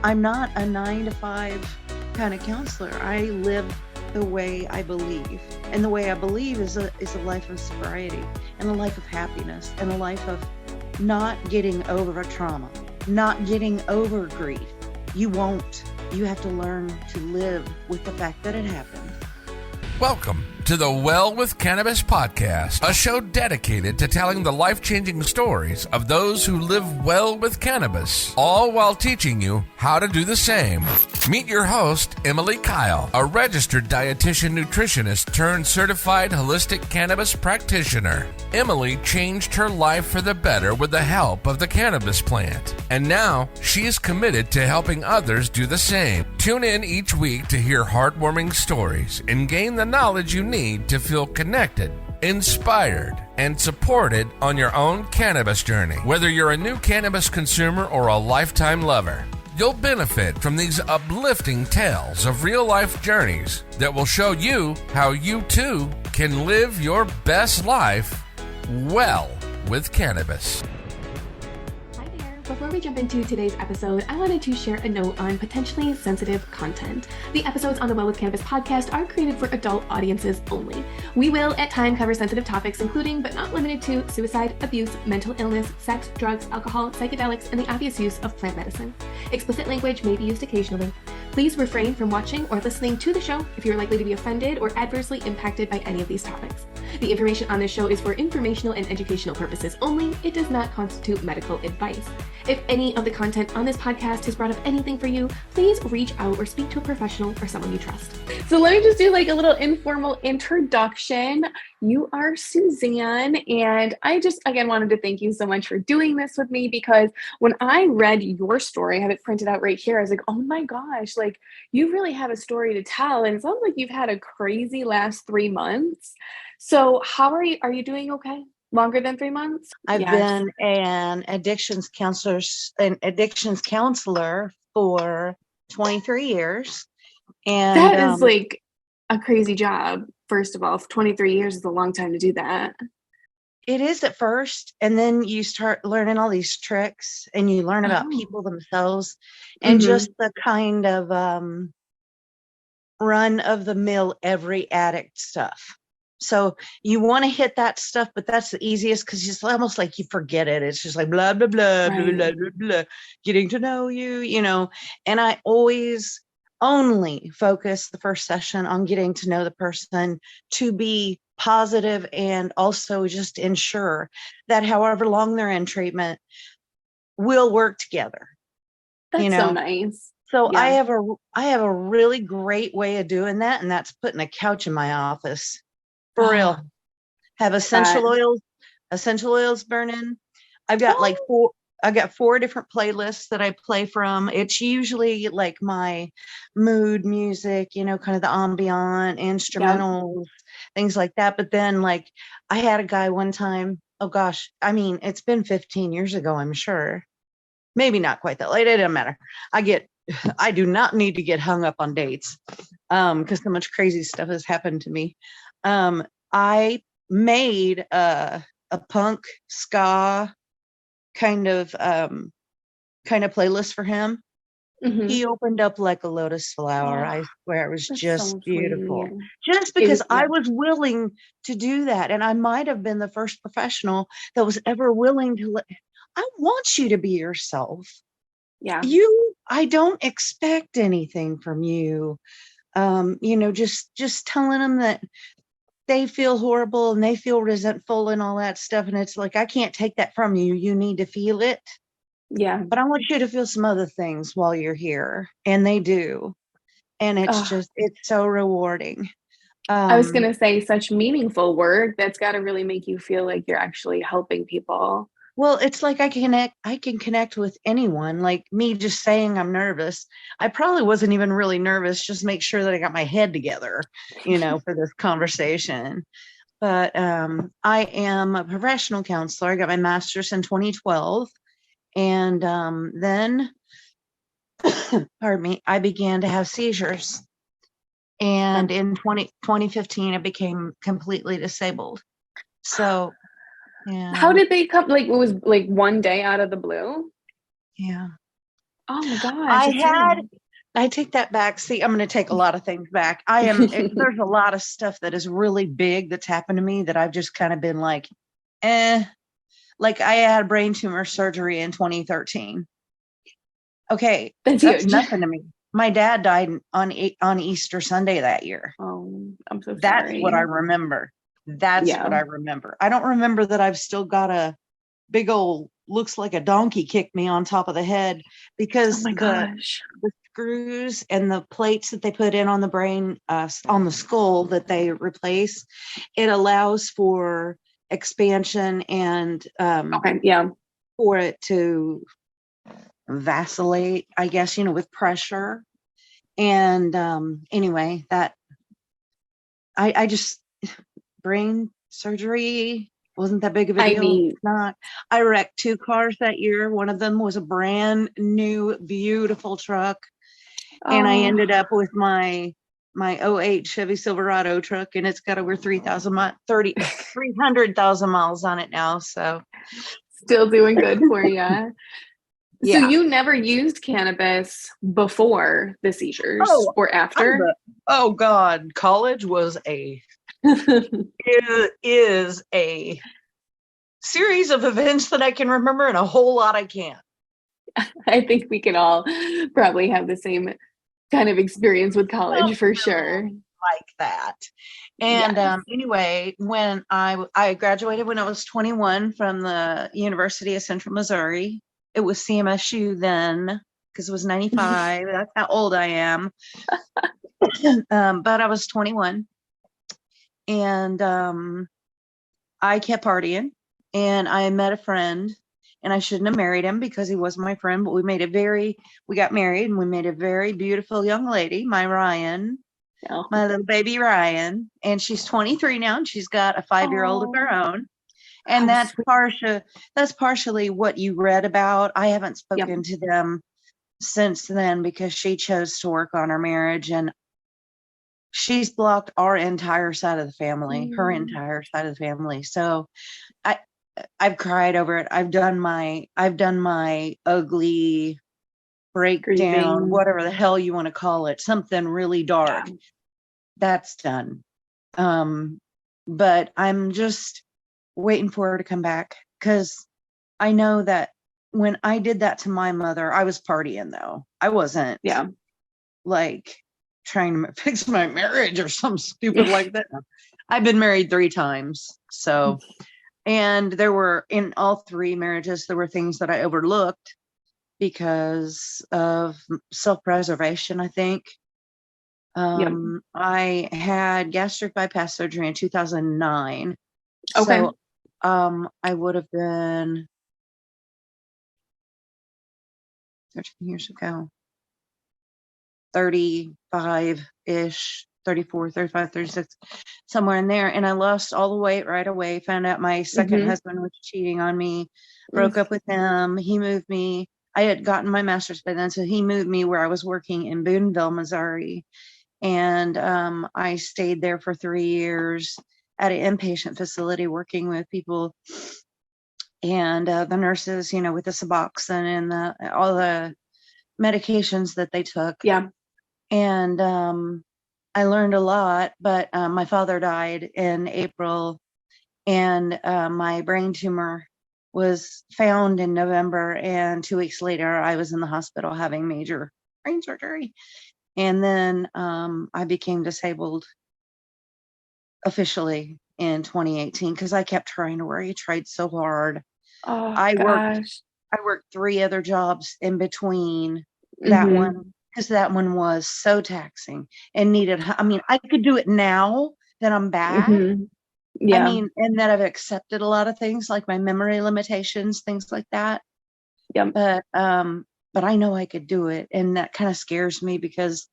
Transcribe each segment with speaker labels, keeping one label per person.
Speaker 1: I'm not a 9 to 5 kind of counselor. I live the way I believe. And the way I believe is a life of sobriety and a life of happiness and a life of not getting over a trauma, not getting over grief. You won't. You have to learn to live with the fact that it happened.
Speaker 2: Welcome to the Well with Cannabis podcast, a show dedicated to telling the life-changing stories of those who live well with cannabis, all while teaching you how to do the same. Meet your host, Emily Kyle, a registered dietitian nutritionist turned certified holistic cannabis practitioner. Emily changed her life for the better with the help of the cannabis plant, and now she is committed to helping others do the same. Tune in each week to hear heartwarming stories and gain the knowledge you need to feel connected, inspired, and supported on your own cannabis journey. Whether you're a new cannabis consumer or a lifetime lover, you'll benefit from these uplifting tales of real-life journeys that will show you how you too can live your best life well with cannabis.
Speaker 3: Before we jump into today's episode, I wanted to share a note on potentially sensitive content. The episodes on the Well with Cannabis podcast are created for adult audiences only. We will at times cover sensitive topics, including but not limited to suicide, abuse, mental illness, sex, drugs, alcohol, psychedelics, and the obvious use of plant medicine. Explicit language may be used occasionally. Please refrain from watching or listening to the show if you're likely to be offended or adversely impacted by any of these topics. The information on this show is for informational and educational purposes only. It does not constitute medical advice. If any of the content on this podcast has brought up anything for you, please reach out or speak to a professional or someone you trust. So let me just do like a little informal introduction. You are Suzanne, and I just, again, wanted to thank you so much for doing this with me, because when I read your story, I have it printed out right here, I was like, oh my gosh, like you really have a story to tell. And it sounds like you've had a crazy last 3 months. So how are you? Are you doing okay? Longer than 3 months?
Speaker 1: I've been an addictions counselor for 23 years. And
Speaker 3: that is like a crazy job. First of all, 23 years is a long time to do that.
Speaker 1: It is at first, and then you start learning all these tricks, and you learn about people themselves, and just the kind of run of the mill every addict stuff. So you want to hit that stuff, but that's the easiest because it's almost like you forget it. It's just like blah, blah, blah, right. blah, blah, blah, blah, getting to know you, you know. And I always only focus the first session on getting to know the person, to be positive, and also just ensure that however long they're in treatment, we'll work together.
Speaker 3: That's so nice.
Speaker 1: So yeah. I have a really great way of doing that, and that's putting a couch in my office. For real. Have essential oils burning. I've got I've got 4 different playlists that I play from. It's usually like my mood music, you know, kind of the ambient, instrumentals, things like that. But then like I had a guy one time, oh gosh, I mean, it's been 15 years ago, I'm sure. Maybe not quite that late. It doesn't matter. I do not need to get hung up on dates because so much crazy stuff has happened to me. I made a punk ska kind of playlist for him. He opened up like a lotus flower. I swear it was just so beautiful. Just because I was willing to do that. And I might have been the first professional that was ever willing to I want you to be yourself. Yeah. I don't expect anything from you. You know, just telling them that they feel horrible and they feel resentful and all that stuff. And it's like, I can't take that from you. You need to feel it. Yeah. But I want you to feel some other things while you're here. And they do. And it's it's so rewarding.
Speaker 3: I was going to say, such meaningful work that's got to really make you feel like you're actually helping people.
Speaker 1: Well, it's like I can connect with anyone. Like me just saying I'm nervous. I probably wasn't even really nervous. Just make sure that I got my head together, you know, for this conversation. But I am a professional counselor. I got my master's in 2012. And then, pardon me, I began to have seizures. And in 2015, I became completely disabled. So... yeah.
Speaker 3: How did they come? Like, it was like one day out of the blue?
Speaker 1: Yeah.
Speaker 3: Oh my gosh.
Speaker 1: I take that back. See, I'm going to take a lot of things back. There's a lot of stuff that is really big that's happened to me that I've just kind of been like, like I had a brain tumor surgery in 2013. Okay.
Speaker 3: That's
Speaker 1: That's
Speaker 3: huge.
Speaker 1: nothing to me. My dad died on Easter Sunday that year.
Speaker 3: Oh, I'm so sorry.
Speaker 1: That's what I remember. What I remember. I don't remember that I've still got a big old, looks like a donkey kicked me on top of the head, because the screws and the plates that they put in on the brain, on the skull that they replace, it allows for expansion and for it to vacillate, I guess, with pressure. And anyway, that I just, brain surgery wasn't that big of a deal.
Speaker 3: I mean,
Speaker 1: I wrecked 2 cars that year. One of them was a brand new, beautiful truck. And I ended up with my '08 Chevy Silverado truck, and it's got over 300,000 miles on it now. So
Speaker 3: still doing good for you.
Speaker 1: Yeah.
Speaker 3: So you never used cannabis before the seizures or after?
Speaker 1: Oh God, college was is a series of events that I can remember, and a whole lot I can't.
Speaker 3: I think we can all probably have the same kind of experience with college for sure.
Speaker 1: Like that. And anyway, when I graduated when I was 21 from the University of Central Missouri. It was CMSU then, because it was 95. That's how old I am. But I was 21. And I kept partying, and I met a friend, and I shouldn't have married him because he was my friend, but we got married, and we made a very beautiful young lady, my little baby Ryan, and she's 23 now, and she's got a 5-year-old of her own. And that's partially what you read about. I haven't spoken to them since then, because she chose to work on her marriage, and she's blocked our entire side of the family, her entire side of the family. So I've cried over it. I've done my ugly breakdown, whatever the hell you want to call it, something really dark. That's done. But I'm just waiting for her to come back, because I know that when I did that to my mother, I was partying though. I wasn't like trying to fix my marriage or something stupid like that. I've been married 3 times. So, and there were, in all 3 marriages, there were things that I overlooked because of self-preservation, I think. I had gastric bypass surgery in 2009.
Speaker 3: Okay.
Speaker 1: So, I would have been 13 years ago, 35-ish, 34, 35, 36, somewhere in there. And I lost all the weight right away, found out my second husband was cheating on me, broke up with him. He moved me. I had gotten my master's by then, so he moved me where I was working in Boonville, Missouri. And I stayed there for 3 years at an inpatient facility working with people, and the nurses, with the Suboxone and all the medications that they took. Yeah. And I learned a lot, but my father died in April, and my brain tumor was found in November, and 2 weeks later I was in the hospital having major brain surgery. And then I became disabled officially in 2018, because I kept trying to work. I tried so hard. I worked 3 other jobs in between that one, because that one was so taxing and needed. I mean, I could do it now that I'm back. Yeah. I mean, and that I've accepted a lot of things like my memory limitations, things like that. Yeah. But I know I could do it. And that kind of scares me, because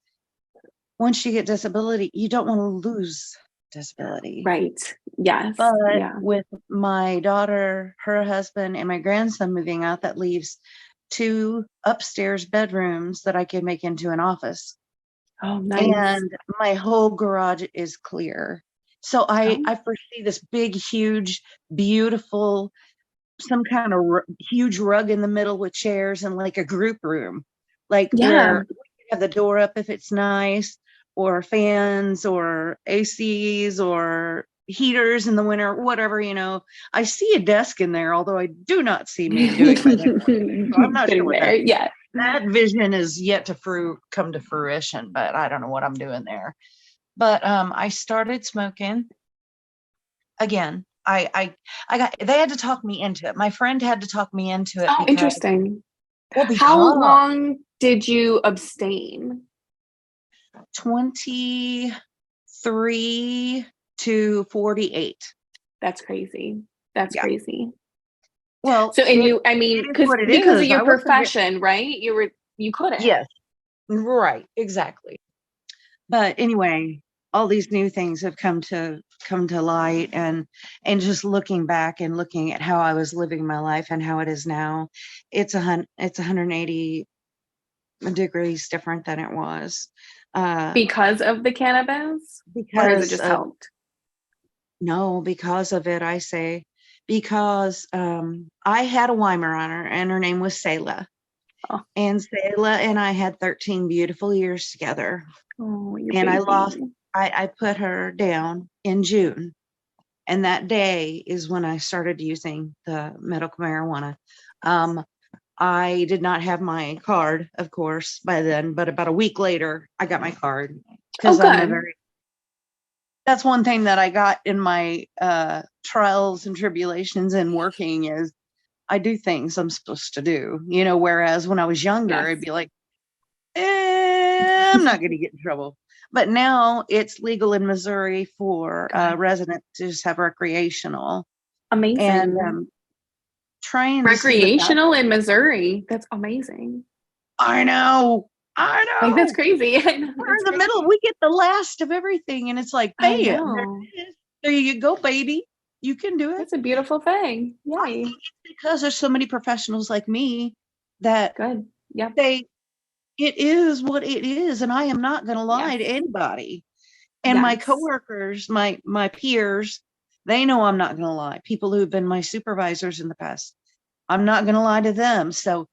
Speaker 1: once you get disability, you don't want to lose disability.
Speaker 3: Right. Yes.
Speaker 1: But with my daughter, her husband, and my grandson moving out, that leaves 2 upstairs bedrooms that I could make into an office.
Speaker 3: Oh, nice.
Speaker 1: And my whole garage is clear. So I foresee this big, huge, beautiful, some kind of huge rug in the middle with chairs, and like a group room like
Speaker 3: Yeah.
Speaker 1: where you have the door up if it's nice, or fans or ACs or heaters in the winter, whatever, I see a desk in there, although I do not see me doing my networking. So I'm not sure
Speaker 3: Getting
Speaker 1: what
Speaker 3: there. Yeah.
Speaker 1: that vision is yet to come to fruition, but I don't know what I'm doing there. But I started smoking again. They had to talk me into it. My friend had to talk me into it
Speaker 3: Oh, interesting.
Speaker 1: because
Speaker 3: How long did you abstain?
Speaker 1: 23 to 48.
Speaker 3: That's crazy. That's
Speaker 1: Yeah.
Speaker 3: crazy.
Speaker 1: Well,
Speaker 3: so, and you, I mean, because of your profession, right? You couldn't.
Speaker 1: Yes, right, exactly. But anyway, all these new things have come to light, and just looking back and looking at how I was living my life and how it is now, it's 180 degrees different than it was.
Speaker 3: Because of the cannabis? Or has it just helped?
Speaker 1: No, because of it, I say. Because I had a Weimaraner, and her name was Selah.
Speaker 3: Oh.
Speaker 1: And Selah and I had 13 beautiful years together.
Speaker 3: Oh,
Speaker 1: and I put her down in June. And that day is when I started using the medical marijuana. I did not have my card, of course, by then, but about a week later, I got my card. Because that's one thing that I got in my trials and tribulations in working is I do things I'm supposed to do, whereas when I was younger, I'd be like, I'm not going to get in trouble. But now it's legal in Missouri for residents to just have recreational.
Speaker 3: Amazing.
Speaker 1: And trying
Speaker 3: recreational in Missouri. That's amazing.
Speaker 1: I know.
Speaker 3: Like, that's crazy.
Speaker 1: We're in the middle. We get the last of everything. And it's like, bam, there you go, baby. You can do it.
Speaker 3: That's a beautiful thing. Yay.
Speaker 1: It's because there's so many professionals like me that it is what it is, and I am not going to lie to anybody. And my coworkers, my peers, they know I'm not going to lie. People who've been my supervisors in the past, I'm not going to lie to them. So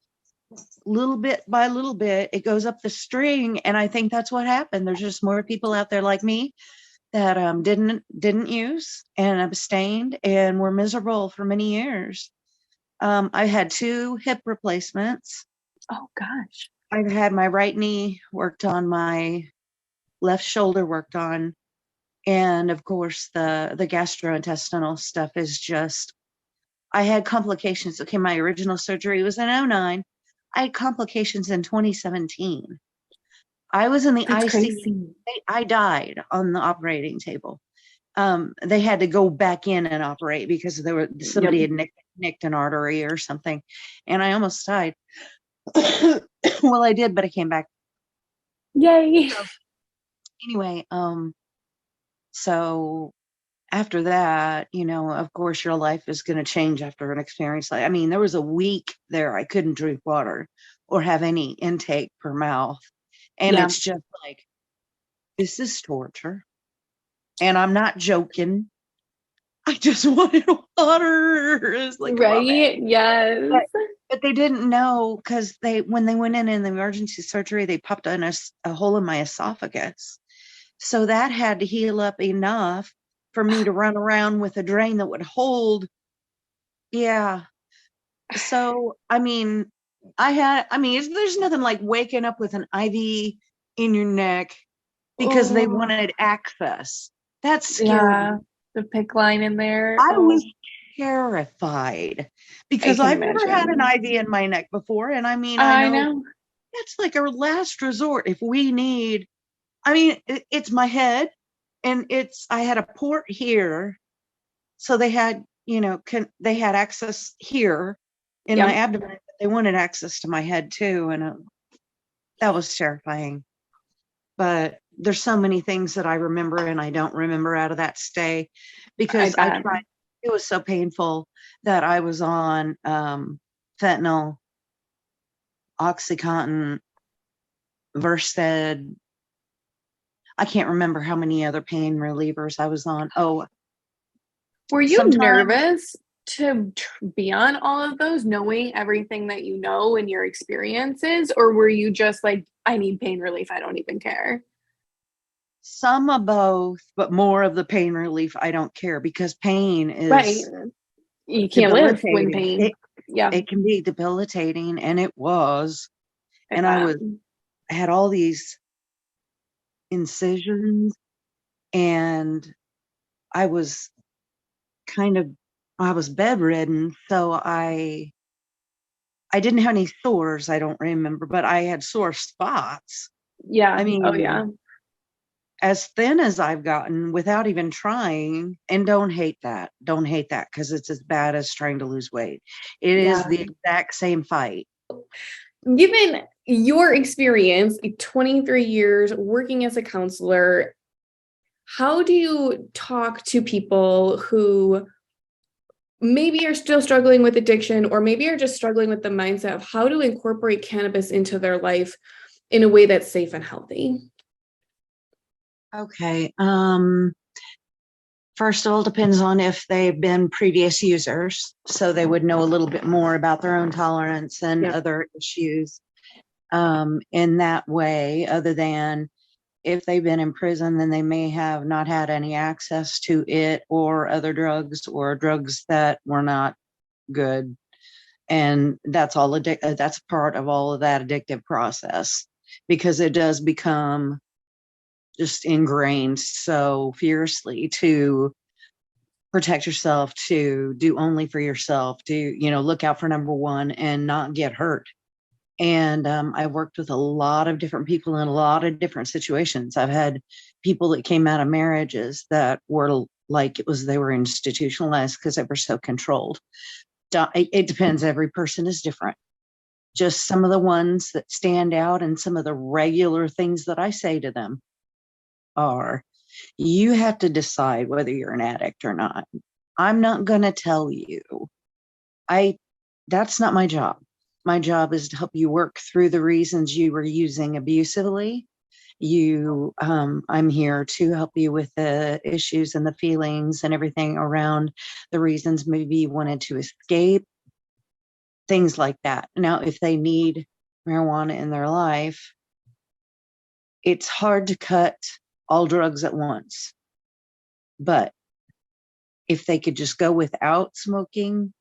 Speaker 1: little bit by little bit, it goes up the string, and I think that's what happened. There's just more people out there like me that didn't use and abstained and were miserable for many years. I had 2 hip replacements.
Speaker 3: Oh gosh.
Speaker 1: I've had my right knee worked on, my left shoulder worked on, and of course the gastrointestinal stuff is just, I had complications. Okay, my original surgery was in 2009. I had complications in 2017. I was in the ICU. Crazy. I died on the operating table. They had to go back in and operate because somebody had nicked an artery or something, and I almost died. Well, I did, but I came back.
Speaker 3: Yay.
Speaker 1: So, anyway, so after that, of course your life is going to change after an experience like, I mean, there was a week there I couldn't drink water or have any intake per mouth. And it's just like, this is torture. And I'm not joking. I just wanted water. It's like,
Speaker 3: right? Yes.
Speaker 1: But they didn't know, because when they went in the emergency surgery, they popped in a hole in my esophagus. So that had to heal up enough for me to run around with a drain that would hold. Yeah. So, I mean, there's nothing like waking up with an IV in your neck because they wanted access. That's scary.
Speaker 3: The PICC line in there.
Speaker 1: I was terrified because I've never had an IV in my neck before. And I mean, I know that's like our last resort. If we need, it's my head, and I had a port here. So they had, they had access here in my abdomen, but they wanted access to my head too. And that was terrifying. But there's so many things that I remember and I don't remember out of that stay, because I tried. It was so painful that I was on fentanyl, OxyContin, Versed. I can't remember how many other pain relievers I was on. Oh,
Speaker 3: were you nervous to be on all of those, knowing everything that you know and your experiences? Or were you just like, I need pain relief, I don't even care?
Speaker 1: Some of both, but more of the pain relief. I don't care, because pain
Speaker 3: Right.
Speaker 1: is
Speaker 3: You can't live when
Speaker 1: debilitating.
Speaker 3: pain. Yeah.
Speaker 1: It can be debilitating, and it was.
Speaker 3: I
Speaker 1: And
Speaker 3: bet.
Speaker 1: I had all these incisions, and I was I was bedridden, so I didn't have any sores, I don't remember, but I had sore spots.
Speaker 3: Yeah.
Speaker 1: I
Speaker 3: Oh
Speaker 1: mean,
Speaker 3: yeah.
Speaker 1: as thin as I've gotten without even trying. And don't hate that. Don't hate that, because it's as bad as trying to lose weight. It is
Speaker 3: Yeah.
Speaker 1: the exact same fight.
Speaker 3: Given your experience, 23 years working as a counselor, how do you talk to people who maybe are still struggling with addiction, or maybe are just struggling with the mindset of how to incorporate cannabis into their life in a way that's safe and healthy?
Speaker 1: Okay. First of all, depends on if they've been previous users, so they would know a little bit more about their own tolerance and
Speaker 3: Yeah.
Speaker 1: other issues in that way. Other than if they've been in prison, then they may have not had any access to it or other drugs, or drugs that were not good. And that's all that's part of all of that addictive process, because it does become just ingrained so fiercely to protect yourself, to do only for yourself, to, look out for number one and not get hurt. And I worked with a lot of different people in a lot of different situations. I've had people that came out of marriages that were like they were institutionalized because they were so controlled. It depends. Every person is different. Just some of the ones that stand out, and some of the regular things that I say to them are, you have to decide whether you're an addict or not. I'm not going to tell you. That's not my job. My job is to help you work through the reasons you were using abusively. I'm here to help you with the issues and the feelings and everything around the reasons maybe you wanted to escape, things like that. Now, if they need marijuana in their life, it's hard to cut all drugs at once. But if they could just go without smoking,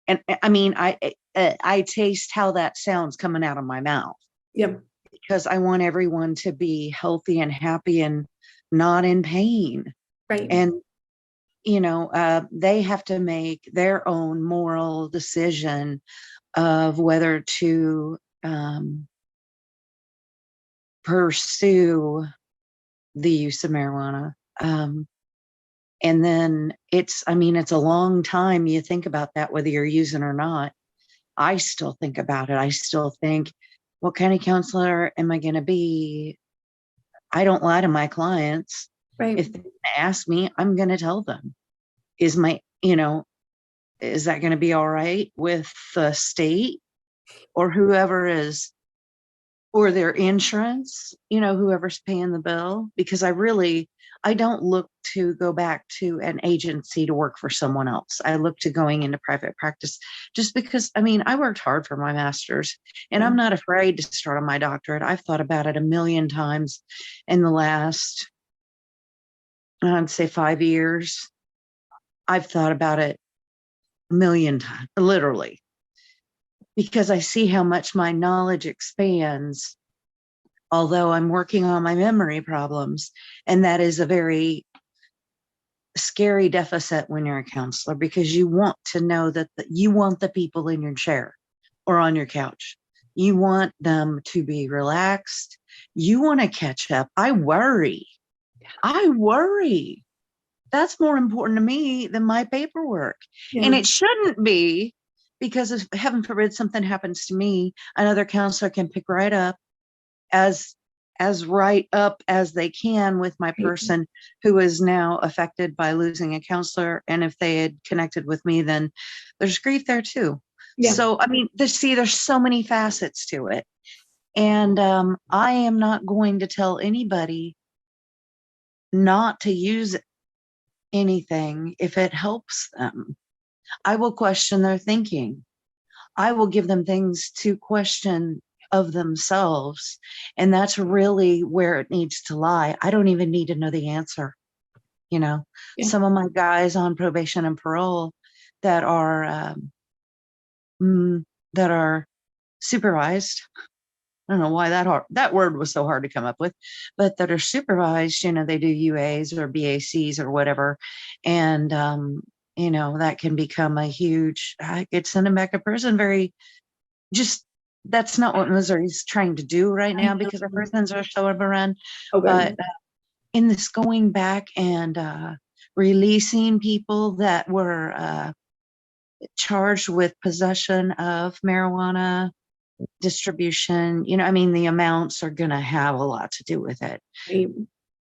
Speaker 1: and I mean, I taste how that sounds coming out of my mouth.
Speaker 3: Yep.
Speaker 1: Because I want everyone to be healthy and happy and not in pain.
Speaker 3: Right.
Speaker 1: And, they have to make their own moral decision of whether to pursue the use of marijuana. And then it's a long time. You think about that, whether you're using or not. I still think about it. I still think, what kind of counselor am I going to be? I don't lie to my clients.
Speaker 3: Right.
Speaker 1: If they ask me, I'm going to tell them. Is that going to be all right with the state or whoever is, or their insurance, whoever's paying the bill? Because I don't look to go back to an agency to work for someone else. I look to going into private practice, just because, I worked hard for my master's, and I'm not afraid to start on my doctorate. I've thought about it a million times in the last, I'd say 5 years. I've thought about it a million times, literally, because I see how much my knowledge expands, although I'm working on my memory problems. And that is a very scary deficit when you're a counselor, because you want to know that you want the people in your chair or on your couch. You want them to be relaxed. You want to catch up. I worry. That's more important to me than my paperwork.
Speaker 3: Yeah.
Speaker 1: And it shouldn't be, because if, heaven forbid, something happens to me, another counselor can pick right up as right up as they can with my person who is now affected by losing a counselor. And if they had connected with me, then there's grief there too. Yeah. So, there's so many facets to it. And I am not going to tell anybody not to use anything if it helps them. I will question their thinking. I will give them things to question of themselves. And that's really where it needs to lie. I don't even need to know the answer. Yeah. Some of my guys on probation and parole that are supervised. I don't know why that word was so hard to come up with, but that are supervised, they do UAs or BACs or whatever. And, that can become a huge, I could send them back to prison that's not what Missouri's trying to do right now because our prisons are so overrun. Okay. But in this going back and releasing people that were charged with possession of marijuana, distribution, the amounts are going to have a lot to do with it. Right.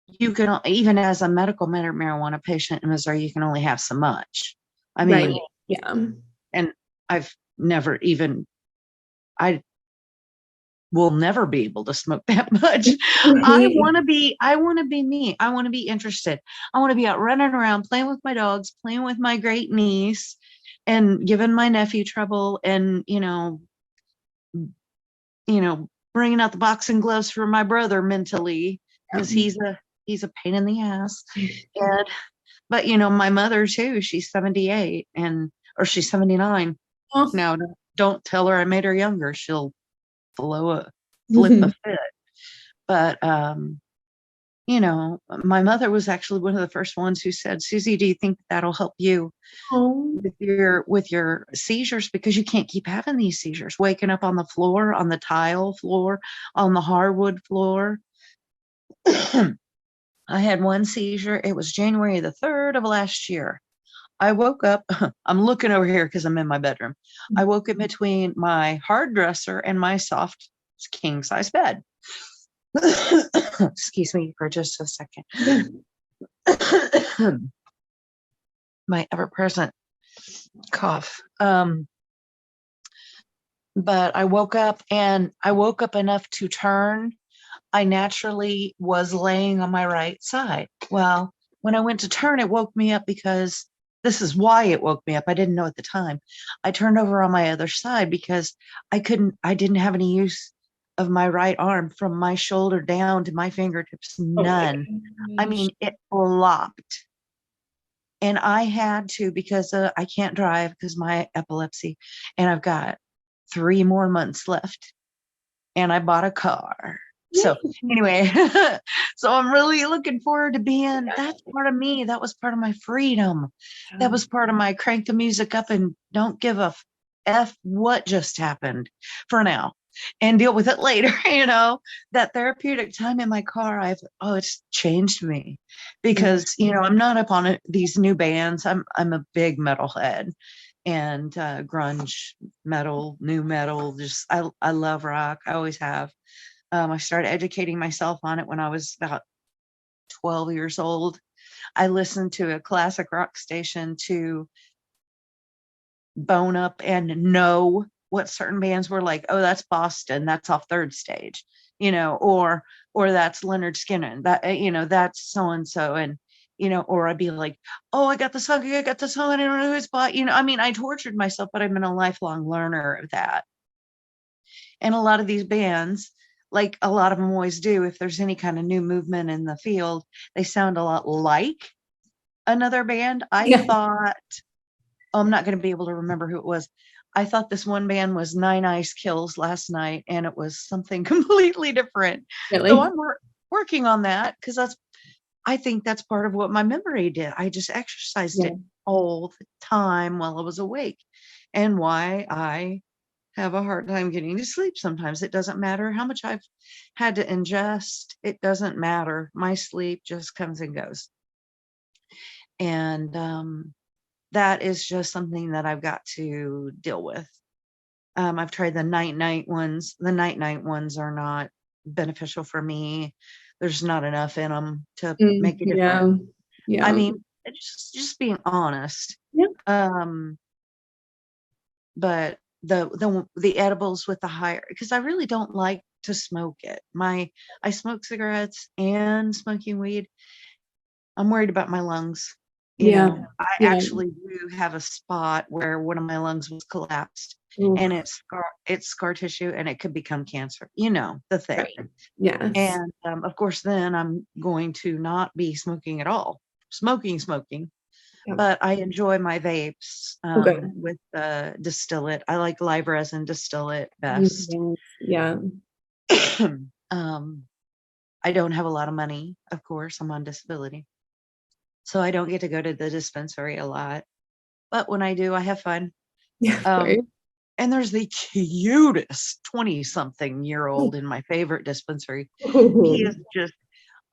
Speaker 1: You can, even as a medical marijuana patient in Missouri, you can only have so much. Right. Yeah. And I will never be able to smoke that much. I want to be me. I want to be interested. I want to be out running around, playing with my dogs, playing with my great niece, and giving my nephew trouble, and bringing out the boxing gloves for my brother mentally, because he's a pain in the ass. But my mother too, she's 78 or she's 79. Oh. Now, don't tell her I made her younger. She'll flip a fit. But my mother was actually one of the first ones who said, Susie, do you think that'll help you with your seizures? Because you can't keep having these seizures, waking up on the floor, on the tile floor, on the hardwood floor. I had one seizure. It was January the 3rd of last year. I woke up, I'm looking over here because I'm in my bedroom. I woke up between my hard dresser and my soft king size bed. Excuse me for just a second. My ever-present cough. But I woke up enough to turn. I naturally was laying on my right side. Well, when I went to turn, it woke me up because this is why it woke me up. I didn't know at the time. I turned over on my other side because I didn't have any use of my right arm from my shoulder down to my fingertips. None. It flopped. And I had to, because I can't drive because of my epilepsy, and I've got 3 more months left, and I bought a car. So anyway, so I'm really looking forward to that's part of me. That was part of my freedom. That was part of my crank the music up and don't give a F what just happened for now and deal with it later. That therapeutic time in my car, it's changed me because, I'm not up on these new bands. I'm a big metalhead and grunge metal, new metal. Just, I love rock. I always have. I started educating myself on it when I was about 12 years old. I listened to a classic rock station to bone up and know what certain bands were like. Oh, that's Boston. That's off Third Stage, or that's Leonard Skinner. That, that's so-and-so. And, or I'd be like, oh, I got the song. I don't know who it's by. I tortured myself, but I've been a lifelong learner of that. And a lot of these bands, like a lot of them always do, if there's any kind of new movement in the field, they sound a lot like another band. I thought, I'm not going to be able to remember who it was. I thought this one band was Nine Ice Kills last night, and it was something completely different. Really? So I'm working on that because I think that's part of what my memory did. I just exercised it all the time while I was awake, and why I have a hard time getting to sleep sometimes. It doesn't matter how much I've had to ingest. It doesn't matter. My sleep just comes and goes. And that is just something that I've got to deal with. I've tried the night ones. The night ones are not beneficial for me. There's not enough in them to make a difference. Yeah. Just being honest. Yeah. But the edibles with the higher, because I really don't like to smoke it. I smoke cigarettes and smoking weed. I'm worried about my lungs. You
Speaker 3: Yeah.
Speaker 1: know, I
Speaker 3: Yeah.
Speaker 1: actually do have a spot where one of my lungs was collapsed,
Speaker 3: Oof.
Speaker 1: and it's scar tissue, and it could become cancer. You know, the thing.
Speaker 3: Right. Yes.
Speaker 1: And of course, then I'm going to not be smoking at all. Smoking,
Speaker 3: Yep.
Speaker 1: but I enjoy my vapes
Speaker 3: Okay.
Speaker 1: with distillate. I like live resin distillate best.
Speaker 3: Yeah.
Speaker 1: I don't have a lot of money, of course. I'm on disability, so I don't get to go to the dispensary a lot. But when I do, I have fun.
Speaker 3: Yeah. Right.
Speaker 1: And there's the cutest 20-something-year-old in my favorite dispensary. He is just,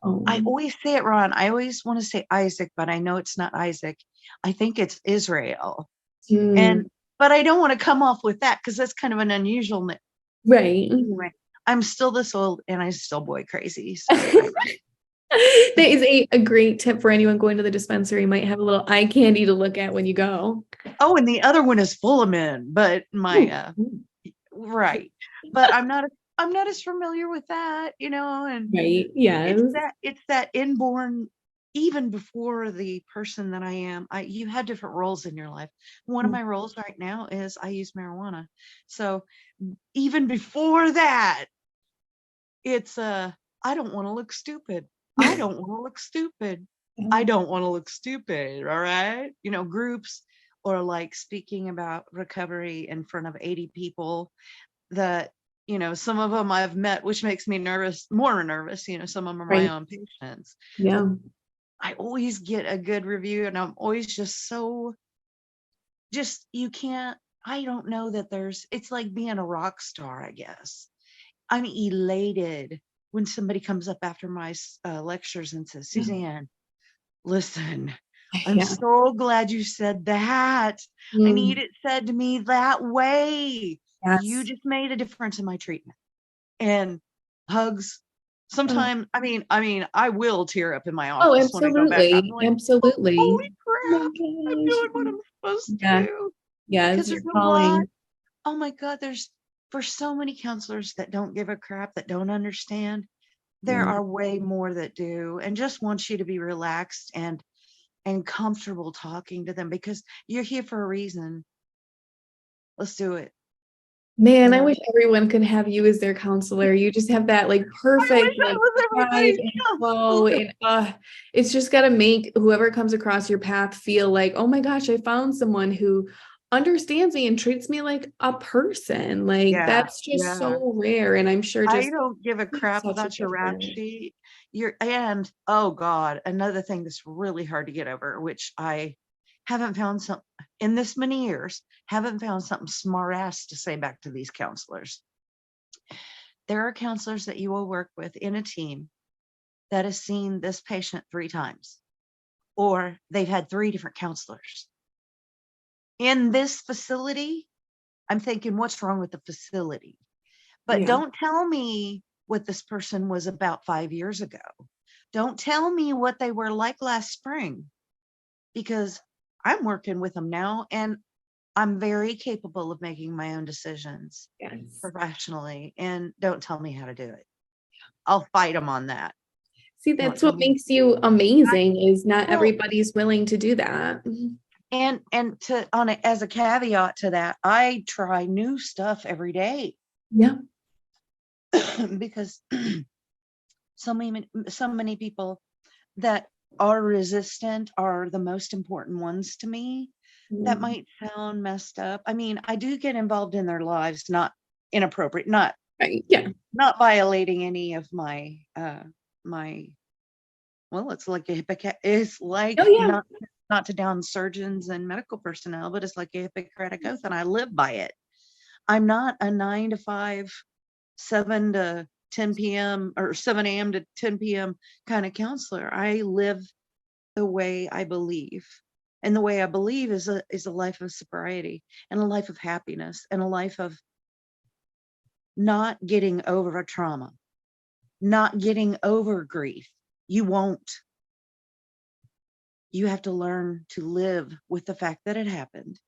Speaker 1: I always say it wrong. I always want to say Isaac, but I know it's not Isaac. I think it's Israel. But I don't want to come off with that because that's kind of an unusual name.
Speaker 3: Right.
Speaker 1: Anyway, I'm still this old and I'm still boy crazy. So
Speaker 3: that is a great tip for anyone going to the dispensary. Might have a little eye candy to look at when you go.
Speaker 1: Oh, and the other one is full of men, but my right. But I'm not as familiar with that, you know, and
Speaker 3: right. Yes.
Speaker 1: It's that inborn, even before the person that I am, you had different roles in your life. One of my roles right now is I use marijuana. So even before that, it's I don't want to look stupid. I don't want to look stupid. I don't want to look stupid. All right. You know, groups or like speaking about recovery in front of 80 people that, you know, some of them I've met, which makes me more nervous. You know, some of them are my own patients.
Speaker 3: Yeah.
Speaker 1: I always get a good review and I'm always just you can't, I don't know that it's like being a rock star, I guess. I'm elated when somebody comes up after my lectures and says, Suzanne, listen, I'm so glad you said that. I need it said to me that way. Yes. You just made a difference in my treatment. And hugs. Sometimes, I mean, I will tear up in my office when I go back. I'm like,
Speaker 3: absolutely.
Speaker 1: Holy crap! I'm doing what I'm supposed to do.
Speaker 3: Yes, you're calling.
Speaker 1: Oh my God, for so many counselors that don't give a crap, that don't understand. There are way more that do, and just want you to be relaxed and comfortable talking to them because you're here for a reason. Let's do it.
Speaker 3: Man, I wish everyone could have you as their counselor. You just have that like perfect like vibe and flow, and it's just got to make whoever comes across your path feel like, oh my gosh, I found someone who understands me and treats me like a person. Like that's just so rare, and I'm sure
Speaker 1: I don't give a crap about your rap sheet. And oh God, another thing that's really hard to get over, which I haven't found in this many years, haven't found something smart ass to say back to these counselors. There are counselors that you will work with in a team that has seen this patient 3 times, or they've had 3 different counselors. In this facility, I'm thinking, what's wrong with the facility? But don't tell me what this person was about 5 years ago. Don't tell me what they were like last spring, because I'm working with them now and I'm very capable of making my own decisions professionally, and don't tell me how to do it. I'll fight them on that.
Speaker 3: See, that's what makes you amazing is not everybody's willing to do that.
Speaker 1: And as a caveat to that, I try new stuff every day.
Speaker 3: Yeah.
Speaker 1: Because so many people that are resistant are the most important ones to me. That might sound messed up. I mean, I do get involved in their lives, not inappropriate, not violating any of my it's like not to down surgeons and medical personnel, but it's like a Hippocratic oath, and I live by it. I'm not a 9 to 5, 7 to 10 p.m. or 7 a.m. to 10 p.m. kind of counselor. I live the way I believe. And the way I believe is a life of sobriety and a life of happiness and a life of not getting over a trauma, not getting over grief. You won't. You have to learn to live with the fact that it happened.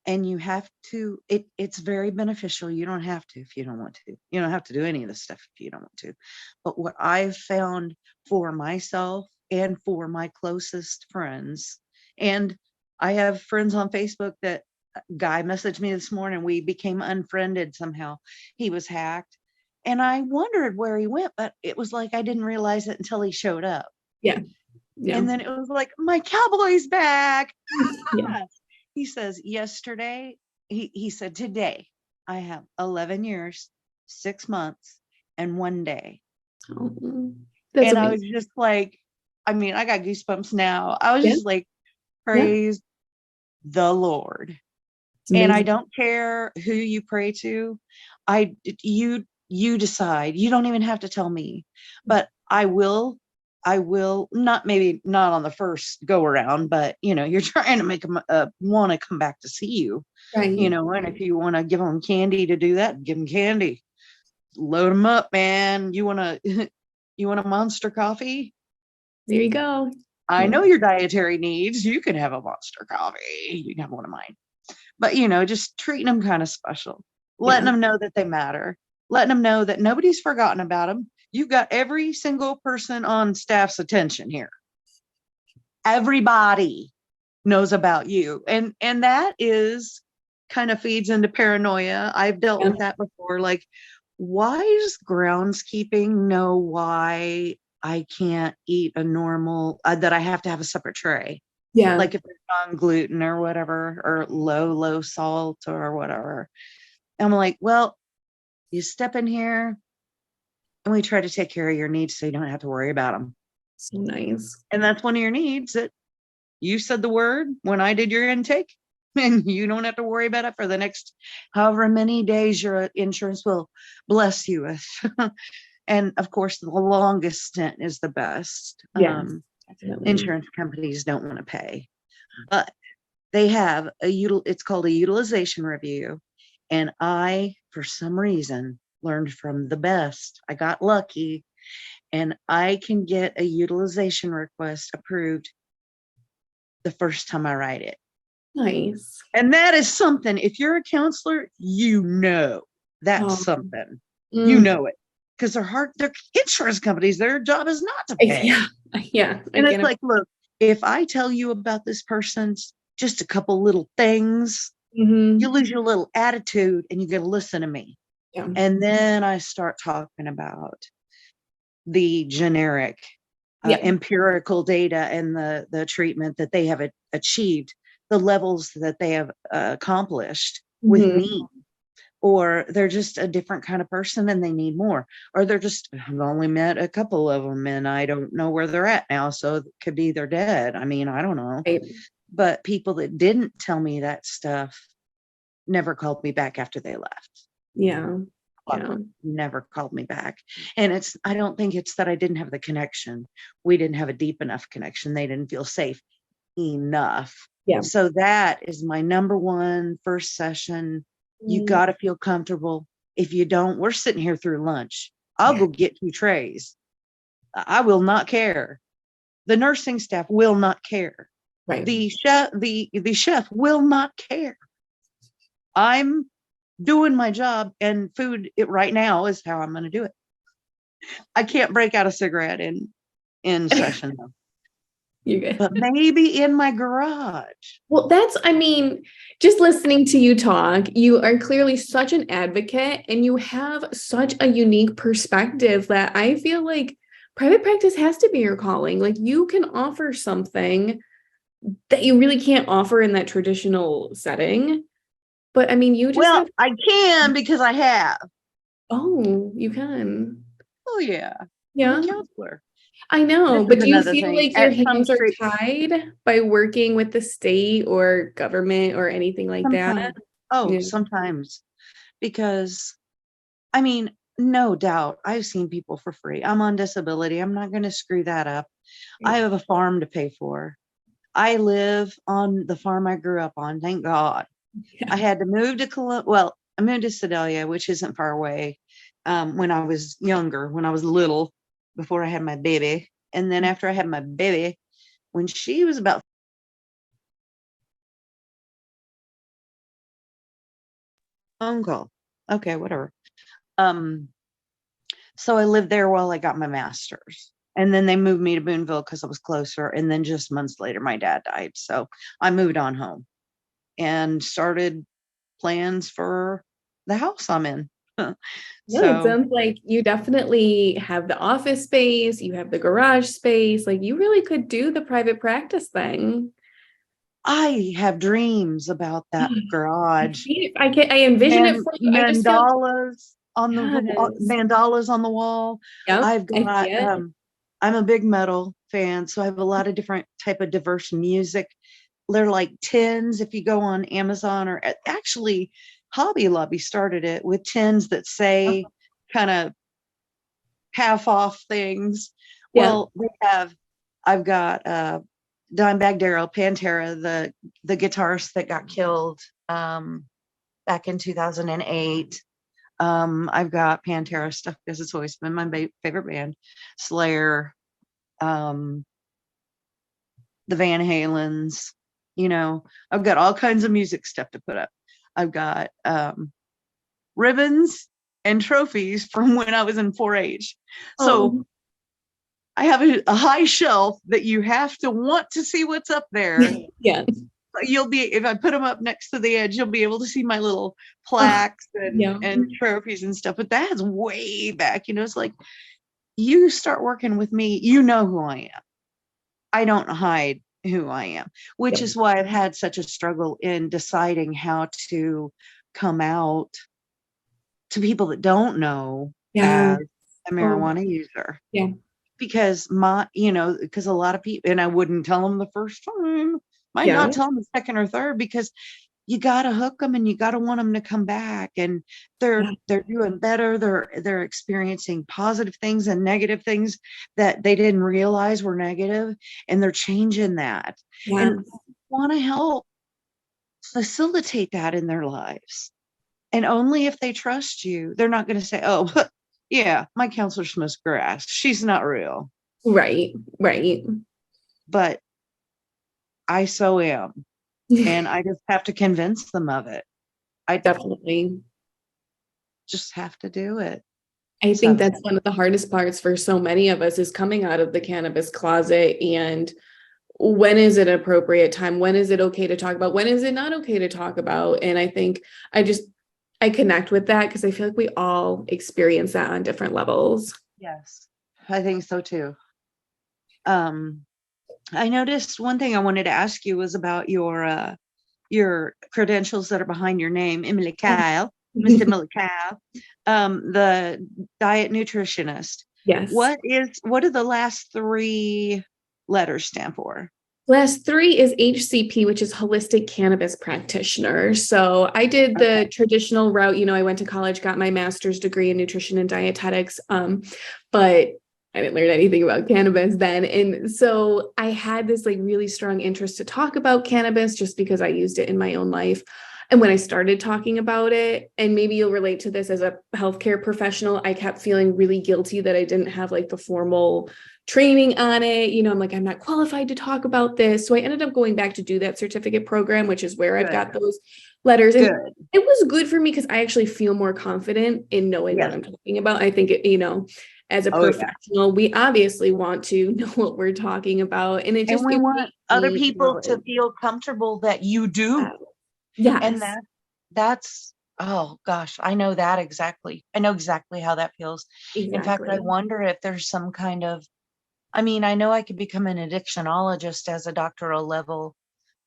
Speaker 1: And you have to, it's very beneficial. You don't have to if you don't want to. You don't have to do any of this stuff if you don't want to. But what I've found for myself and for my closest friends. And I have friends on Facebook that guy messaged me this morning. We became unfriended somehow. He was hacked. And I wondered where he went, but it was like I didn't realize it until he showed up.
Speaker 3: Yeah. Yeah.
Speaker 1: And then it was like, my cowboy's back.
Speaker 3: Yeah.
Speaker 1: He says yesterday, he said, today I have 11 years, 6 months, and 1 day.
Speaker 3: Oh,
Speaker 1: And
Speaker 3: that's
Speaker 1: I was
Speaker 3: amazing.
Speaker 1: just like, I mean, I got goosebumps now. I was
Speaker 3: Yeah.
Speaker 1: just like, praise the Lord.
Speaker 3: It's
Speaker 1: And I
Speaker 3: amazing.
Speaker 1: don't care who you pray to. You decide. You don't even have to tell me. But I will not, maybe not on the first go around, but you're trying to make them want to come back to see you.
Speaker 3: Right.
Speaker 1: And if you want to give them candy to do that, give them candy. Load them up, man. You want to you want a Monster coffee?
Speaker 3: There you go.
Speaker 1: I know your dietary needs. You can have a Monster coffee. You can have one of mine. But, just treating them kind of special, letting them know that they matter, letting them know that nobody's forgotten about them. You've got every single person on staff's attention here. Everybody knows about you. And that is kind of feeds into paranoia. I've dealt with that before. Like, why does groundskeeping know why I can't eat a normal, that I have to have a separate tray?
Speaker 3: Yeah.
Speaker 1: Like if they're non-gluten or whatever, or low salt or whatever. I'm like, well, you step in here and we try to take care of your needs so you don't have to worry about them.
Speaker 3: So nice.
Speaker 1: And that's one of your needs, that you said the word when I did your intake, and you don't have to worry about it for the next however many days your insurance will bless you with. And of course, the longest stint is the best.
Speaker 3: Yeah. Definitely.
Speaker 1: Insurance companies don't want to pay, but they have it's called a utilization review. And I, for some reason, learned from the best. I got lucky, and I can get a utilization request approved the first time I write it.
Speaker 3: Nice.
Speaker 1: And that is something, if you're a counselor, that's something, it. Because they're insurance companies, their job is not to pay.
Speaker 3: Yeah.
Speaker 1: And it's like, look, if I tell you about this person's just a couple little things, you lose your little attitude and you got to listen to me.
Speaker 3: Yeah.
Speaker 1: And then I start talking about the generic empirical data and the treatment that they have achieved, the levels that they have accomplished with me. Or they're just a different kind of person and they need more. Or I've only met a couple of them and I don't know where they're at now. So it could be they're dead. I mean, I don't know. Right. But people that didn't tell me that stuff never called me back after they left.
Speaker 3: Yeah.
Speaker 1: Never called me back. And I don't think it's that I didn't have the connection. We didn't have a deep enough connection. They didn't feel safe enough. Yeah. So that is my number one first session. You got to feel comfortable. If you don't, we're sitting here through lunch. I'll go get 2 trays. I will not care. The nursing staff will not care. Right. The chef will not care. I'm doing my job, and food right now is how I'm going to do it. I can't break out a cigarette in session.
Speaker 3: You're good.
Speaker 1: But maybe in my garage.
Speaker 3: Well, just listening to you talk, you are clearly such an advocate and you have such a unique perspective that I feel like private practice has to be your calling. Like, you can offer something that you really can't offer in that traditional setting. But
Speaker 1: I can, because I have.
Speaker 3: Oh, you can.
Speaker 1: Oh yeah.
Speaker 3: Yeah.
Speaker 1: I'm a counselor.
Speaker 3: I know, but do you feel like your hands are tied by working with the state or government or anything like that?
Speaker 1: Oh, sometimes. Because, no doubt, I've seen people for free. I'm on disability. I'm not going to screw that up. I have a farm to pay for. I live on the farm I grew up on, thank God. Yeah. I had to move to I moved to Sedalia, which isn't far away, when I was younger, when I was little, before I had my baby. And then after I had my baby, when she was about phone call. Okay, whatever. So I lived there while I got my master's. And then they moved me to Boonville because I was closer. And then just months later, my dad died. So I moved on home and started plans for the house I'm in.
Speaker 3: No, it sounds like you definitely have the office space, you have the garage space, like you really could do the private practice thing.
Speaker 1: I have dreams about that garage.
Speaker 3: I envision it
Speaker 1: And
Speaker 3: for you. I just feel
Speaker 1: mandalas on the
Speaker 3: yes.
Speaker 1: mandalas on the wall.
Speaker 3: Yep,
Speaker 1: I've
Speaker 3: I
Speaker 1: got
Speaker 3: see it.
Speaker 1: I'm a big metal fan, so I have a lot of different type of diverse music. They're like tins if you go on Amazon, or actually Hobby Lobby started it with tins that say kind of half off things.
Speaker 3: Yeah.
Speaker 1: Well, I've got Dimebag Darrell Pantera, the guitarist that got killed back in 2008. I've got Pantera stuff because it's always been my favorite band. Slayer, the Van Halens, I've got all kinds of music stuff to put up. I've got ribbons and trophies from when I was in 4-H. So I have a high shelf that you have to want to see what's up there.
Speaker 3: Yeah.
Speaker 1: If I put them up next to the edge, you'll be able to see my little plaques and trophies and stuff. But that's way back, it's like you start working with me, you know who I am. I don't hide who I am, which is why I've had such a struggle in deciding how to come out to people that don't know as a marijuana user.
Speaker 3: Yeah.
Speaker 1: Because because a lot of people, and I wouldn't tell them the first time, might not tell them the second or third, because you got to hook them and you got to want them to come back, and they're doing better. They're experiencing positive things and negative things that they didn't realize were negative, and they're changing that and want to help facilitate that in their lives. And only if they trust you, they're not going to say, oh, yeah, my counselor smokes grass, she's not real.
Speaker 3: Right.
Speaker 1: But I so am. And I just have to convince them of it. I
Speaker 3: definitely
Speaker 1: just have to do it.
Speaker 3: I think that's one of the hardest parts for so many of us, is coming out of the cannabis closet. And when is it an appropriate time? When is it okay to talk about? When is it not okay to talk about? And I think I connect with that because I feel like we all experience that on different levels.
Speaker 1: Yes, I think so too. I noticed one thing I wanted to ask you was about your credentials that are behind your name, Emily Kyle, Miss Emily Kyle, the diet nutritionist.
Speaker 3: Yes.
Speaker 1: What do the last 3 letters stand for?
Speaker 3: Last 3 is HCP, which is holistic cannabis practitioner. So I did the traditional route. I went to college, got my master's degree in nutrition and dietetics. But I didn't learn anything about cannabis then. And so I had this really strong interest to talk about cannabis just because I used it in my own life. And when I started talking about it, and maybe you'll relate to this as a healthcare professional, I kept feeling really guilty that I didn't have the formal training on it. I'm like, I'm not qualified to talk about this. So I ended up going back to do that certificate program, which is where I've got those letters. And it was good for me because I actually feel more confident in knowing what I'm talking about. I think as a professional, we obviously want to know what we're talking about. And
Speaker 1: we want other people to feel comfortable that you do.
Speaker 3: Yeah.
Speaker 1: And that's, oh gosh, I know that exactly. I know exactly how that feels. Exactly. In fact, I wonder if there's some kind of, I know I could become an addictionologist as a doctoral level,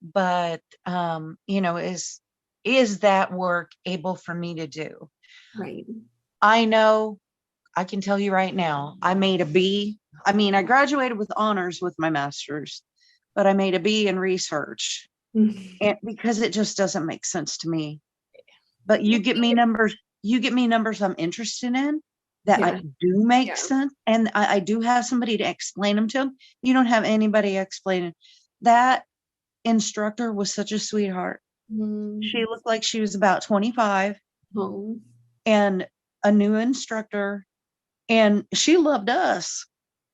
Speaker 1: but, is that work able for me to do?
Speaker 3: Right.
Speaker 1: I know, I can tell you right now, I made a B. I graduated with honors with my master's, but I made a B in research. And because it just doesn't make sense to me. But you get me numbers I'm interested in that do make sense. And I do have somebody to explain them to them. You don't have anybody explaining. That instructor was such a sweetheart. She looked like she was about 25 and a new instructor, and she loved us.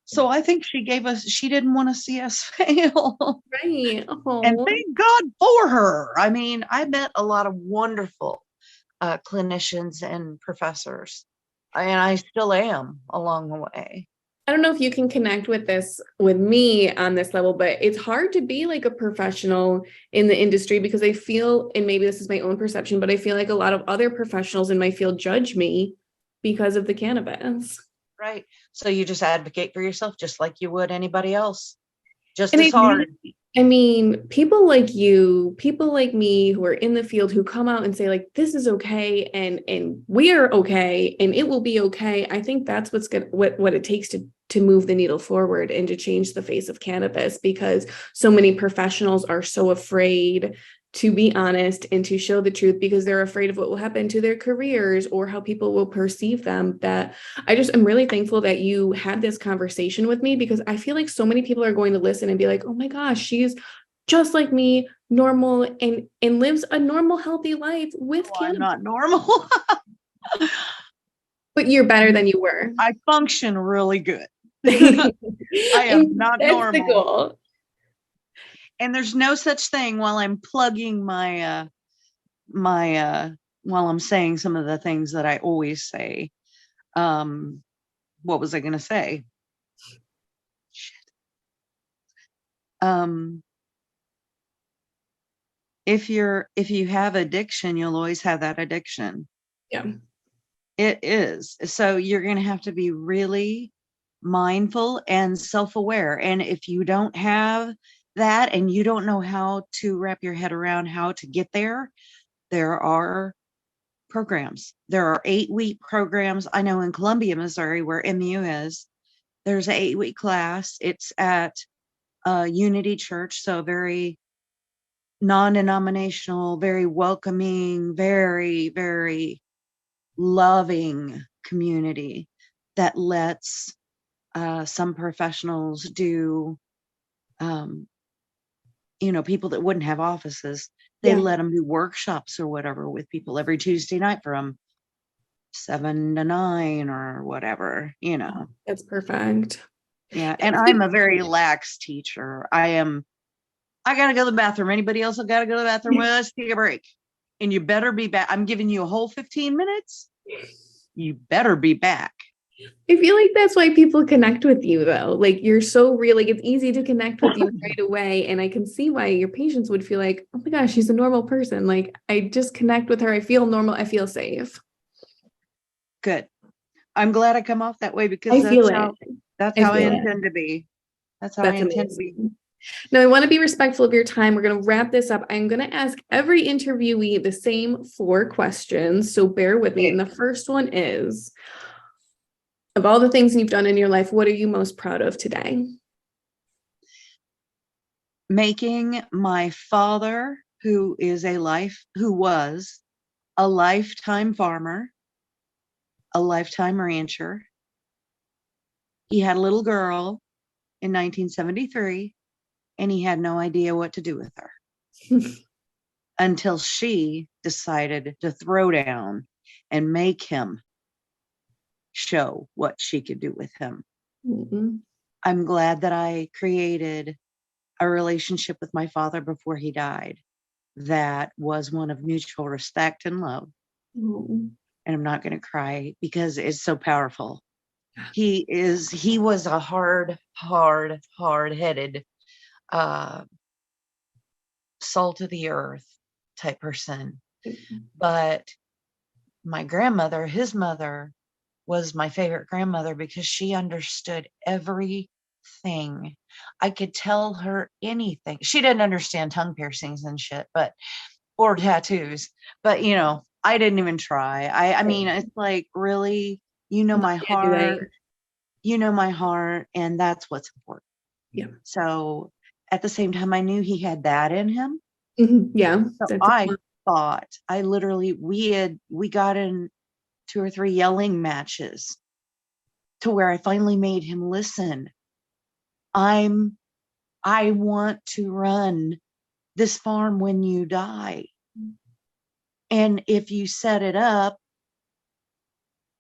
Speaker 1: So I think she didn't want to see us fail.
Speaker 3: Right.
Speaker 1: And thank God for her. I met a lot of wonderful clinicians and professors, and I still am along the way.
Speaker 3: I don't know if you can connect with this with me on this level, but it's hard to be like a professional in the industry because I feel, and maybe this is my own perception, but I feel like a lot of other professionals in my field judge me because of the cannabis.
Speaker 1: Right. So you just advocate for yourself just like you would anybody else, just
Speaker 3: And
Speaker 1: as hard.
Speaker 3: I mean, people like you, people like me who are in the field who come out and say like, this is okay. And we are okay. And it will be okay. I think that's what's good, what it takes to move the needle forward and to change the face of cannabis, because so many professionals are so afraid to be honest and to show the truth because they're afraid of what will happen to their careers or how people will perceive them. That I'm really thankful that you had this conversation with me, because I feel like so many people are going to listen and be like, oh my gosh, she's just like me, normal, and lives a normal, healthy life with cannabis.
Speaker 1: I'm not normal.
Speaker 3: But you're better than you were.
Speaker 1: I function really good. I am not
Speaker 3: That's
Speaker 1: normal.
Speaker 3: the goal.
Speaker 1: And there's no such thing while I'm plugging my while I'm saying some of the things that I always say. What was I going to say? Shit. If you have addiction, you'll always have that addiction.
Speaker 3: Yeah.
Speaker 1: It is. So you're going to have to be really mindful and self-aware. And if you don't have that and you don't know how to wrap your head around how to get there, there are programs. There are 8-week programs. I know in Columbia, Missouri, where MU is, there's an 8-week class. It's at Unity Church, so very non-denominational, very welcoming, very, very loving community that lets some professionals do, people that wouldn't have offices, they let them do workshops or whatever with people every Tuesday night from 7 to 9 or whatever,
Speaker 3: That's perfect.
Speaker 1: Yeah. And I'm a very lax teacher. I got to go to the bathroom. Anybody else got to go to the bathroom? Well, let's take a break. And you better be back. I'm giving you a whole 15 minutes. You better be back.
Speaker 3: I feel like that's why people connect with you, though. Like, you're so real. Like, it's easy to connect with you right away. And I can see why your patients would feel like, oh my gosh, she's a normal person. Like, I just connect with her. I feel normal. I feel safe.
Speaker 1: Good. I'm glad I come off that way because that's how I intend to be. That's how I intend to be.
Speaker 3: Now, I want to be respectful of your time. We're going to wrap this up. I'm going to ask every interviewee the same 4 questions. So bear with me. And the first one is, of all the things you've done in your life, what are you most proud of today?
Speaker 1: Making my father, who was a lifetime farmer, a lifetime rancher. He had a little girl in 1973, and he had no idea what to do with her until she decided to throw down and make him show what she could do with him. Mm-hmm. I'm glad that I created a relationship with my father before he died that was one of mutual respect and love. Mm-hmm. And I'm not going to cry because it's so powerful. He was a hard-headed, salt of the earth type person. Mm-hmm. But my grandmother, his mother, was my favorite grandmother because she understood everything. I could tell her anything. She didn't understand tongue piercings and shit, or tattoos, but I didn't even try. I mean, it's like, really, my heart, my heart, and that's what's important. Yeah. So at the same time, I knew he had that in him. Mm-hmm. Yeah. So we got in 2 or 3 yelling matches to where I finally made him listen. I want to run this farm when you die. And if you set it up,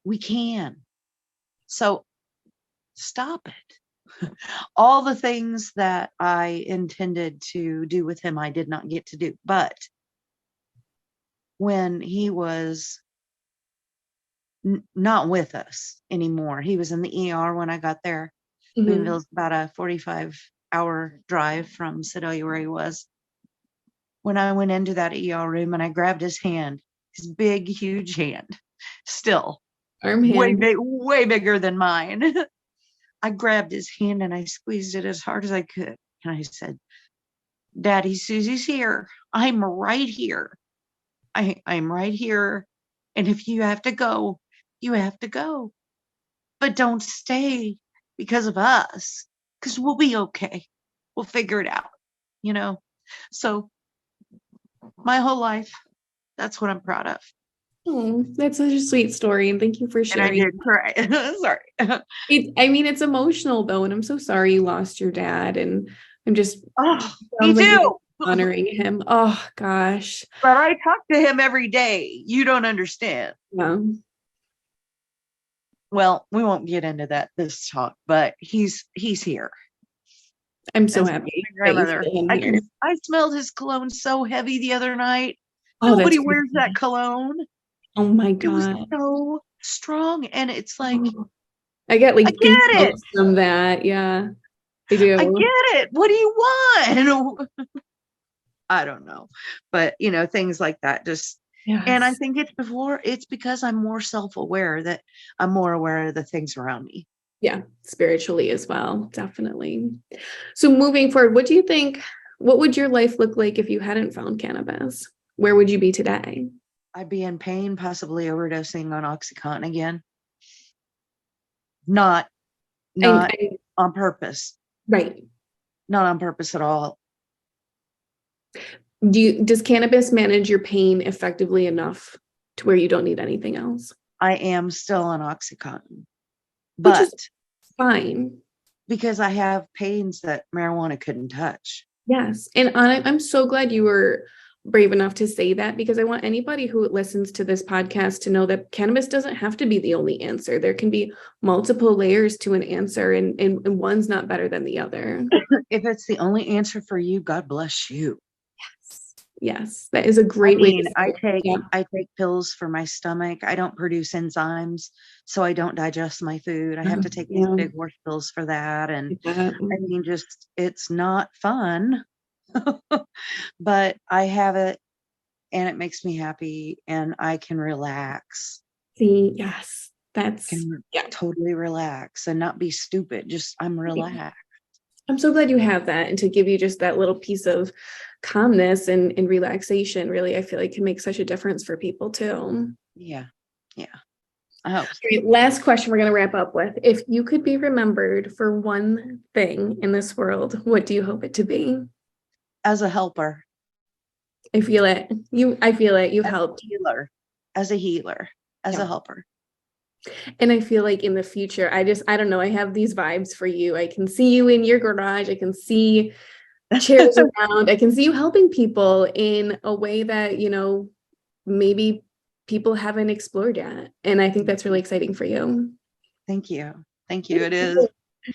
Speaker 1: we can. So stop it. All the things that I intended to do with him, I did not get to do. But when he was not with us anymore. He was in the ER when I got there. Boonville's about a 45-hour drive from Sedalia where he was. When I went into that ER room and I grabbed his hand, his big, huge hand, still
Speaker 3: Arm hand.
Speaker 1: way bigger than mine. I grabbed his hand and I squeezed it as hard as I could. And I said, Daddy, Susie's here. I'm right here. I'm right here. And if you have to go, you have to go. But don't stay because of us, because we'll be okay. We'll figure it out, So my whole life, that's what I'm proud of.
Speaker 3: Oh, that's such a sweet story. And thank you for sharing.
Speaker 1: And I did cry. Sorry.
Speaker 3: It's emotional though. And I'm so sorry you lost your dad. And I'm just
Speaker 1: me too.
Speaker 3: Honoring him. Oh gosh.
Speaker 1: But I talk to him every day. You don't understand.
Speaker 3: No.
Speaker 1: Well, we won't get into this talk, but he's here.
Speaker 3: I'm so happy.
Speaker 1: Grandmother. I smelled his cologne so heavy the other night.
Speaker 3: Oh,
Speaker 1: nobody wears that cologne.
Speaker 3: Oh my God.
Speaker 1: It was so strong. And it's like,
Speaker 3: I get
Speaker 1: I get it
Speaker 3: from that. Yeah, I do.
Speaker 1: I get it. What do you want? I don't know. But, things like that just, yes. And I think it's because I'm more self-aware that I'm more aware of the things around me.
Speaker 3: Yeah, spiritually as well. Definitely. So moving forward, what do you think, what would your life look like if you hadn't found cannabis? Where would you be today?
Speaker 1: I'd be in pain, possibly overdosing on OxyContin again. Not on purpose.
Speaker 3: Right.
Speaker 1: Not on purpose at all.
Speaker 3: Does cannabis manage your pain effectively enough to where you don't need anything else?
Speaker 1: I am still on OxyContin. But
Speaker 3: which is fine.
Speaker 1: Because I have pains that marijuana couldn't touch.
Speaker 3: Yes. And I'm so glad you were brave enough to say that, because I want anybody who listens to this podcast to know that cannabis doesn't have to be the only answer. There can be multiple layers to an answer, and one's not better than the other.
Speaker 1: If it's the only answer for you, God bless you.
Speaker 3: Yes. That is a great way.
Speaker 1: I take pills for my stomach. I don't produce enzymes, so I don't digest my food. I have to take these big horse pills for that. And it's not fun, but I have it and it makes me happy and I can relax.
Speaker 3: See, yes,
Speaker 1: totally relax and not be stupid. I'm relaxed.
Speaker 3: I'm so glad you have that, and to give you just that little piece of calmness and relaxation, really, I feel like can make such a difference for people too.
Speaker 1: Yeah. I hope.
Speaker 3: Great. Last question we're going to wrap up with. If you could be remembered for one thing in this world, what do you hope it to be?
Speaker 1: As a helper.
Speaker 3: I feel it. You helped.
Speaker 1: As a healer, as a helper.
Speaker 3: And I feel like in the future, I don't know, I have these vibes for you. I can see you in your garage. I can see chairs around. I can see you helping people in a way that, maybe people haven't explored yet. And I think that's really exciting for you.
Speaker 1: Thank you. It is.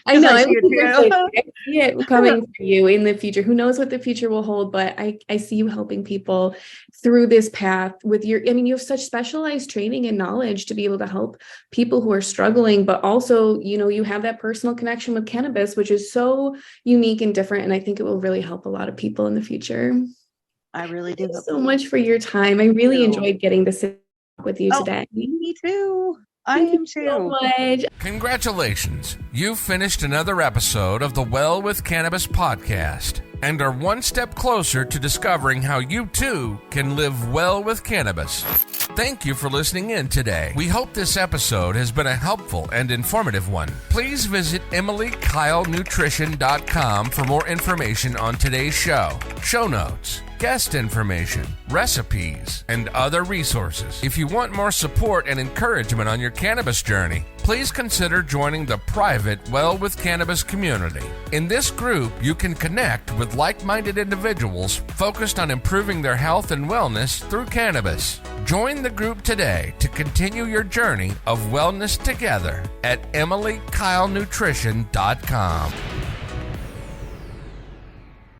Speaker 3: I know. I see it coming for you in the future. Who knows what the future will hold, but I see you helping people through this path with you have such specialized training and knowledge to be able to help people who are struggling, but also, you have that personal connection with cannabis, which is so unique and different. And I think it will really help a lot of people in the future.
Speaker 1: I really do.
Speaker 3: Thank you so much for your time. I really enjoyed getting to sit with you today.
Speaker 1: Me too. I am too.
Speaker 3: So much.
Speaker 2: Congratulations. You've finished another episode of the Well with Cannabis podcast and are one step closer to discovering how you too can live well with cannabis. Thank you for listening in today. We hope this episode has been a helpful and informative one. Please visit emilykylenutrition.com for more information on today's show notes, guest information, recipes, and other resources. If you want more support and encouragement on your cannabis journey, please consider joining the private Well with Cannabis community. In this group, you can connect with like-minded individuals focused on improving their health and wellness through cannabis. Join the group today to continue your journey of wellness together at emilykylenutrition.com.